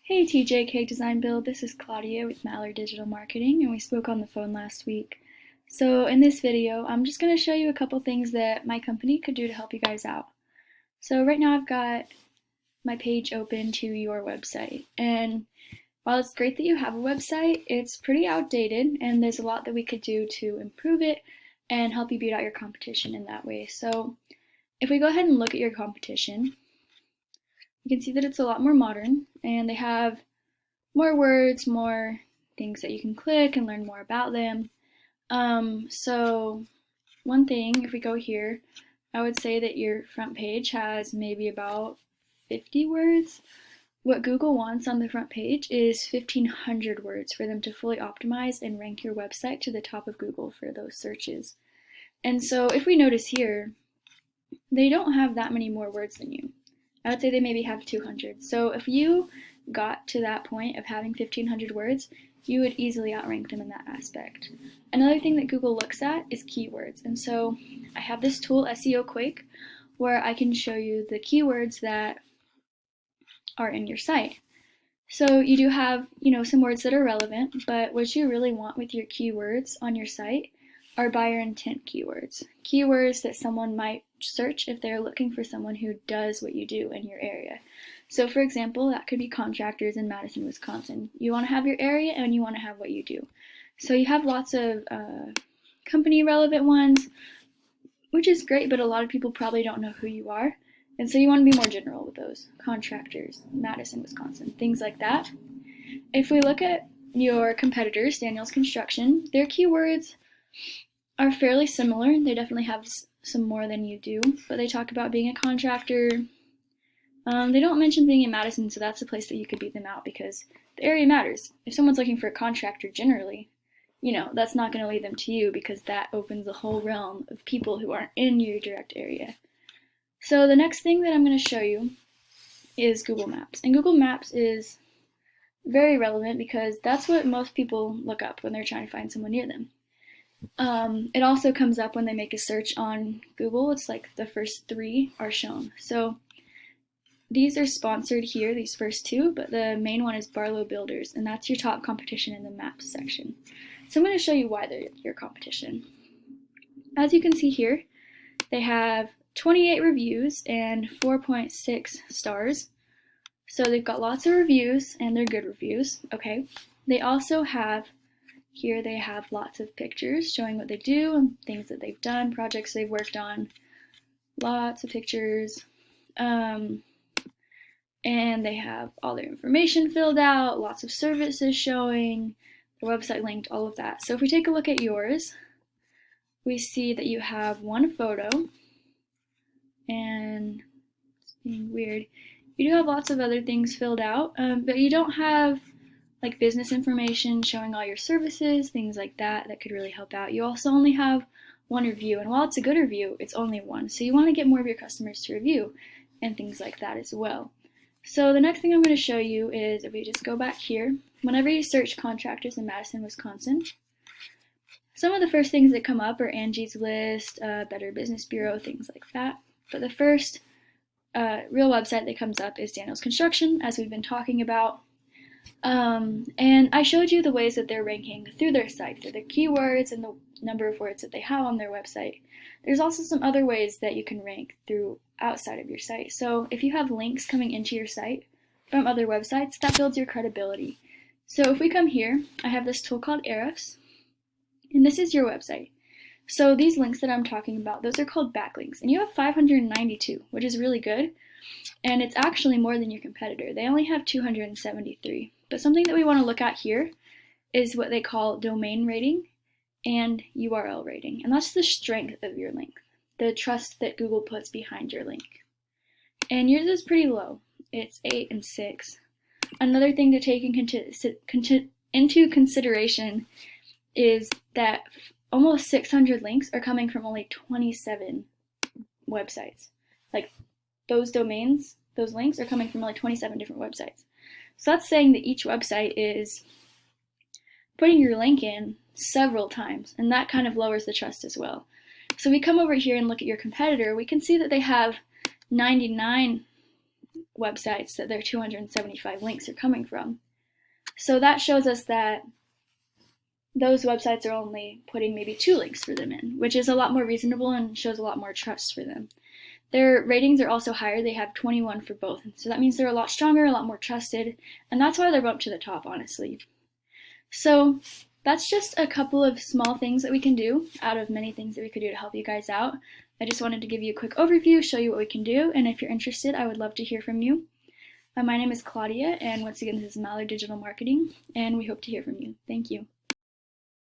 Hey TJK Design Build, this is Claudia with Mallard Digital Marketing, and we spoke on the phone last week. So in this video, I'm just going to show you a couple things that my company could do to help you guys out. So right now I've got my page open to your website, and while it's great that you have a website, it's pretty outdated, and there's a lot that we could do to improve it and help you beat out your competition in that way. So if we go ahead and look at your competition, you can see that it's a lot more modern, and they have more words, more things that you can click and learn more about them. So one thing, if we go here, I would say that your front page has maybe about 50 words. What Google wants on the front page is 1,500 words for them to fully optimize and rank your website to the top of Google for those searches. And so if we notice here, they don't have that many more words than you. I would say they maybe have 200. So if you got to that point of having 1,500 words, you would easily outrank them in that aspect. Another thing that Google looks at is keywords. And so I have this tool, SEO Quake, where I can show you the keywords that are in your site. So you do have, some words that are relevant, but what you really want with your keywords on your site are buyer intent keywords. Keywords that someone might search if they're looking for someone who does what you do in your area. So for example, that could be contractors in Madison, Wisconsin. You want to have your area and you want to have what you do. So you have lots of company relevant ones, which is great, but a lot of people probably don't know who you are. And so you want to be more general with those. Contractors, Madison, Wisconsin, things like that. If we look at your competitors, Daniel's Construction, their keywords are fairly similar. They definitely have some more than you do, but they talk about being a contractor. They don't mention being in Madison, so that's a place that you could beat them out because the area matters. If someone's looking for a contractor generally, that's not going to lead them to you because that opens a whole realm of people who aren't in your direct area. So the next thing that I'm going to show you is Google Maps. And Google Maps is very relevant because that's what most people look up when they're trying to find someone near them. It also comes up when they make a search on Google. It's like the first 3 are shown. So these are sponsored here, these first 2, but the main one is Barlow Builders, and that's your top competition in the maps section. So I'm going to show you why they're your competition. As you can see here, they have 28 reviews and 4.6 stars. So they've got lots of reviews, and they're good reviews, okay? They also have here they have lots of pictures showing what they do and things that they've done, projects they've worked on, lots of pictures. And they have all their information filled out, lots of services showing, their website linked, all of that. So if we take a look at yours, we see that you have one photo, and it's being weird. You do have lots of other things filled out, but you don't have like business information showing all your services, things like that could really help out. You also only have one review, and while it's a good review, it's only one. So you want to get more of your customers to review and things like that as well. So the next thing I'm going to show you is if we just go back here, whenever you search contractors in Madison, Wisconsin, some of the first things that come up are Angie's List, Better Business Bureau, things like that. But the first real website that comes up is Daniel's Construction, as we've been talking about. And I showed you the ways that they're ranking through their site, through the keywords and the number of words that they have on their website. There's also some other ways that you can rank through outside of your site. So if you have links coming into your site from other websites, that builds your credibility. So if we come here, I have this tool called Ahrefs, and this is your website. So these links that I'm talking about, those are called backlinks, and you have 592, which is really good. And it's actually more than your competitor. They only have 273. But something that we want to look at here is what they call domain rating and URL rating. And that's the strength of your link, the trust that Google puts behind your link. And yours is pretty low. It's 8 and 6. Another thing to take into consideration is that almost 600 links are coming from only 27 websites. Like, those domains, those links are coming from like 27 different websites. So that's saying that each website is putting your link in several times, and that kind of lowers the trust as well. So we come over here and look at your competitor, we can see that they have 99 websites that their 275 links are coming from. So that shows us that those websites are only putting maybe 2 links for them in, which is a lot more reasonable and shows a lot more trust for them. Their ratings are also higher. They have 21 for both. So that means they're a lot stronger, a lot more trusted, and that's why they're bumped to the top, honestly. So that's just a couple of small things that we can do out of many things that we could do to help you guys out. I just wanted to give you a quick overview, show you what we can do, and if you're interested, I would love to hear from you. My name is Claudia, and once again, this is Mallard Digital Marketing, and we hope to hear from you. Thank you.